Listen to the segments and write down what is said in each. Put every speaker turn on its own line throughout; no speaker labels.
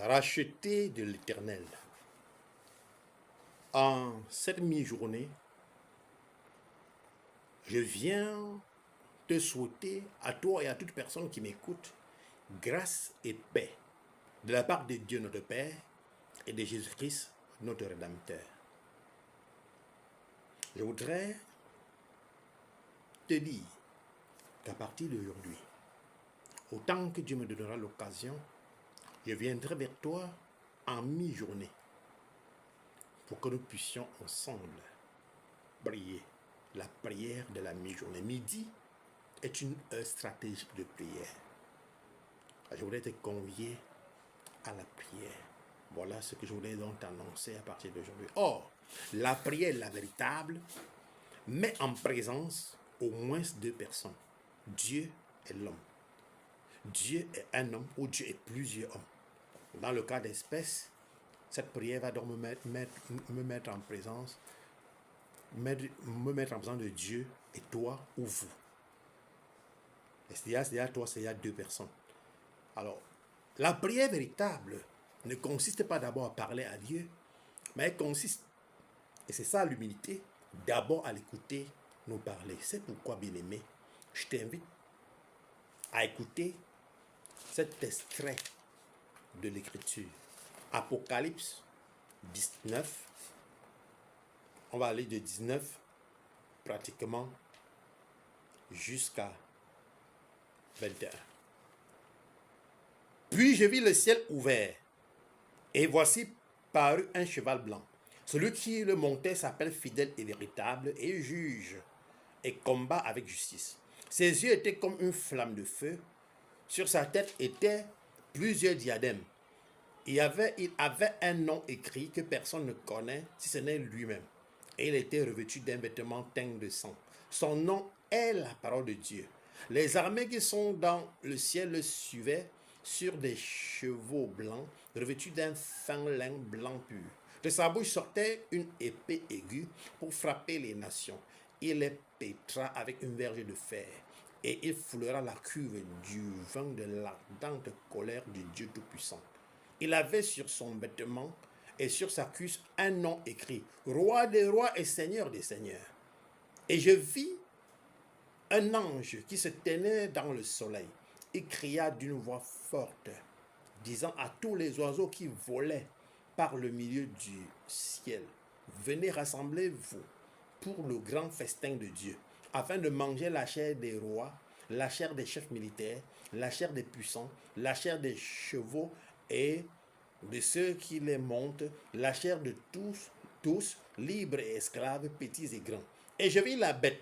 Racheté de l'Éternel. En cette mi-journée, je viens te souhaiter à toi et à toute personne qui m'écoute grâce et paix de la part de Dieu notre Père et de Jésus-Christ notre Rédempteur. Je voudrais te dire qu'à partir d'aujourd'hui, autant que Dieu me donnera l'occasion, je viendrai vers toi en mi-journée pour que nous puissions ensemble prier la prière de la mi-journée. Midi est une heure stratégique de prière. Je voudrais te convier à la prière. Voilà ce que je voulais donc t'annoncer à partir d'aujourd'hui. Or, la prière, la véritable, met en présence au moins deux personnes. Dieu et l'homme. Dieu est un homme ou Dieu est plusieurs hommes. Dans le cas d'espèce, cette prière va donc me mettre en présence de Dieu et toi ou vous. C'est-à-dire toi, c'est deux personnes. Alors, la prière véritable ne consiste pas d'abord à parler à Dieu, mais elle consiste, et c'est ça l'humilité, d'abord à l'écouter nous parler. C'est pourquoi, bien-aimé, je t'invite à écouter cet extrait de l'Écriture. Apocalypse 19, on va aller de 19 pratiquement jusqu'à 21. Puis je vis le ciel ouvert, et voici parut un cheval blanc. Celui qui le montait s'appelle fidèle et véritable, et juge et combat avec justice. Ses yeux étaient comme une flamme de feu. Sur sa tête étaient plusieurs diadèmes. Il avait un nom écrit que personne ne connaît si ce n'est lui-même. Et il était revêtu d'un vêtement teint de sang. Son nom est la parole de Dieu. Les armées qui sont dans le ciel le suivaient sur des chevaux blancs, revêtus d'un fin lin blanc pur. De sa bouche sortait une épée aiguë pour frapper les nations. Il les pétra avec une verge de fer, et il foulera la cuve du vin de l'ardente colère du Dieu Tout-Puissant. Il avait sur son vêtement et sur sa cuisse un nom écrit, Roi des rois et Seigneur des seigneurs. Et je vis un ange qui se tenait dans le soleil. Il cria d'une voix forte, disant à tous les oiseaux qui volaient par le milieu du ciel, venez rassembler-vous pour le grand festin de Dieu, afin de manger la chair des rois, la chair des chefs militaires, la chair des puissants, la chair des chevaux et de ceux qui les montent, la chair de tous, libres et esclaves, petits et grands. Et je vis la bête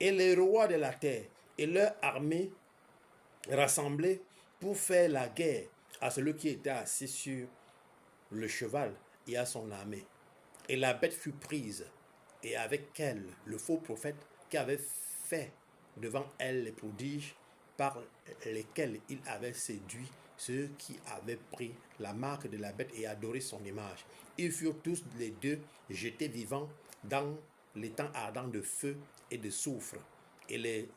et les rois de la terre et leur armée rassemblés pour faire la guerre à celui qui était assis sur le cheval et à son armée. Et la bête fut prise, et avec elle le faux prophète qui avait fait devant elle les prodiges par lesquels il avait séduit ceux qui avaient pris la marque de la bête et adoré son image. Ils furent tous les deux jetés vivants dans l'étang ardent de feu et de soufre, et les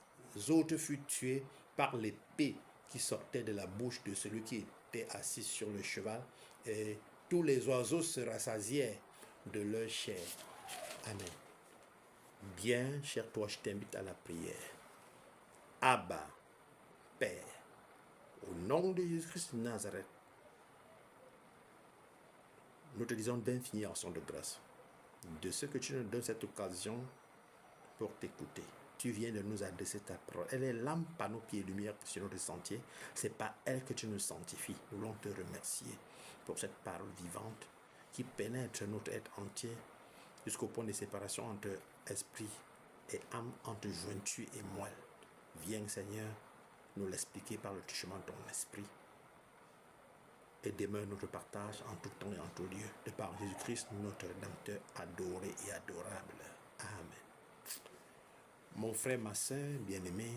autres furent tués par l'épée qui sortait de la bouche de celui qui était assis sur le cheval, et tous les oiseaux se rassasièrent de leur chair. Amen. Bien, cher toi, je t'invite à la prière. Abba, Père, au nom de Jésus-Christ de Nazareth, nous te disons d'infini action de grâce de ce que tu nous donnes cette occasion pour t'écouter. Tu viens de nous adresser ta parole. Elle est lampe à nos pieds et lumière sur notre sentier. C'est par elle que tu nous sanctifies. Nous voulons te remercier pour cette parole vivante qui pénètre notre être entier jusqu'au point de séparation entre esprit et âme, entre jointure et moelle. Viens, Seigneur, nous l'expliquer par le touchement de ton esprit et demeure notre partage en tout temps et en tout lieu, de par Jésus-Christ, notre Rédempteur adoré et adorable. Amen. Mon frère, ma soeur, bien-aimé,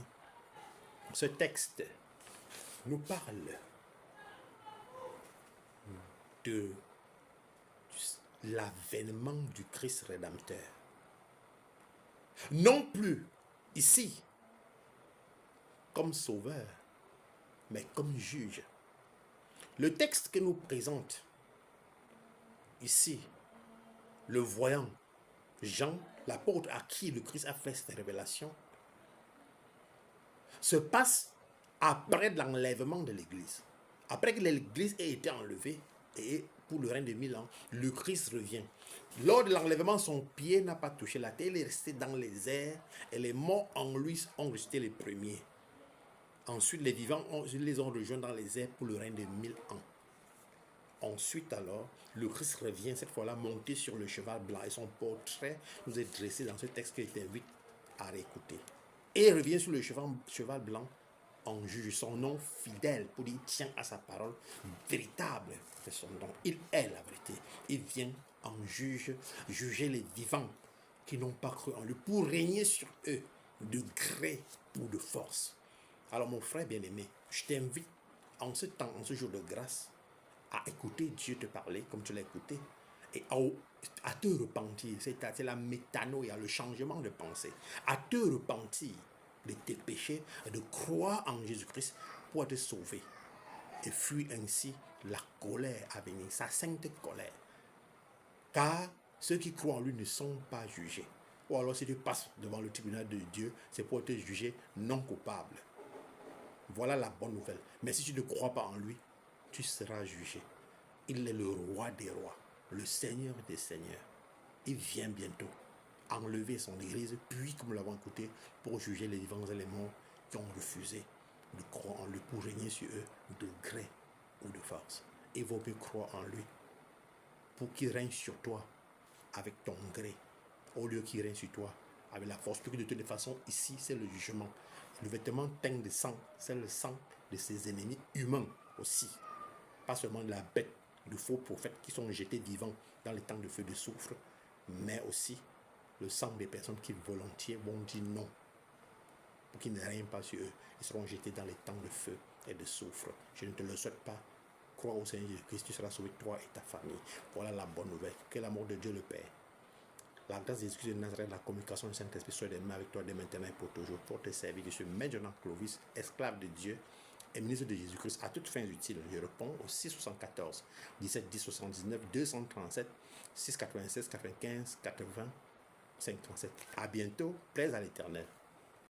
ce texte nous parle de l'avènement du Christ Rédempteur. Non plus ici comme sauveur, mais comme juge. Le texte que nous présente ici, le voyant Jean, l'apôtre à qui le Christ a fait cette révélation, se passe après l'enlèvement de l'Église. Après que l'Église ait été enlevée, et pour le règne de 1000 ans, le Christ revient. Lors de l'enlèvement, son pied n'a pas touché la terre, il est resté dans les airs, et les morts en lui ont resté les premiers. Ensuite, les vivants les ont rejoints dans les airs pour le règne de 1000 ans. Ensuite alors, le Christ revient cette fois-là monté sur le cheval blanc et son portrait nous est dressé dans ce texte que je t'invite à réécouter. Et il revient sur le cheval blanc en juge, son nom fidèle pour dire il tient à sa parole véritable, c'est son nom, il est la vérité. Il vient en juge, juger les vivants qui n'ont pas cru en lui pour régner sur eux de gré ou de force. Alors mon frère bien-aimé, je t'invite en ce temps, en ce jour de grâce, à écouter Dieu te parler comme tu l'as écouté et à te repentir. C'est la métanoïa, le changement de pensée. À te repentir de tes péchés et de croire en Jésus-Christ pour être sauvé et fuir ainsi la colère à venir, sa sainte colère. Car ceux qui croient en lui ne sont pas jugés. Ou alors si tu passes devant le tribunal de Dieu, c'est pour être jugé non coupable. Voilà la bonne nouvelle. Mais si tu ne crois pas en lui, tu seras jugé. Il est le roi des rois, le seigneur des seigneurs. Il vient bientôt enlever son église, puis, comme nous l'avons écouté, pour juger les vivants et les morts qui ont refusé de croire en lui, pour régner sur eux de gré ou de force. Il vaut mieux croire en lui pour qu'il règne sur toi avec ton gré, au lieu qu'il règne sur toi avec la force. Puis que de toute façon, ici, c'est le jugement. Le vêtement teint de sang, c'est le sang de ses ennemis humains aussi. Pas seulement de la bête, de faux prophètes qui sont jetés vivants dans les temps de feu de soufre, mais aussi le sang des personnes qui volontiers vont dire non, pour qu'ils ne règnent pas sur eux. Ils seront jetés dans les temps de feu et de soufre. Je ne te le souhaite pas. Crois au Seigneur Jésus-Christ, tu seras sauvé, toi et ta famille. Voilà la bonne nouvelle. Que l'amour de Dieu le Père, la grâce de Jésus-Christ de Nazareth, la communication du Saint-Esprit soit des mains avec toi dès maintenant et pour toujours. Pour te servir, je suis Maître Jonathan Clovis, esclave de Dieu et ministre de Jésus-Christ à toutes fins utiles. Je réponds au 674 17 10 79 237 696 95 80 537. À bientôt, plaise à l'Éternel.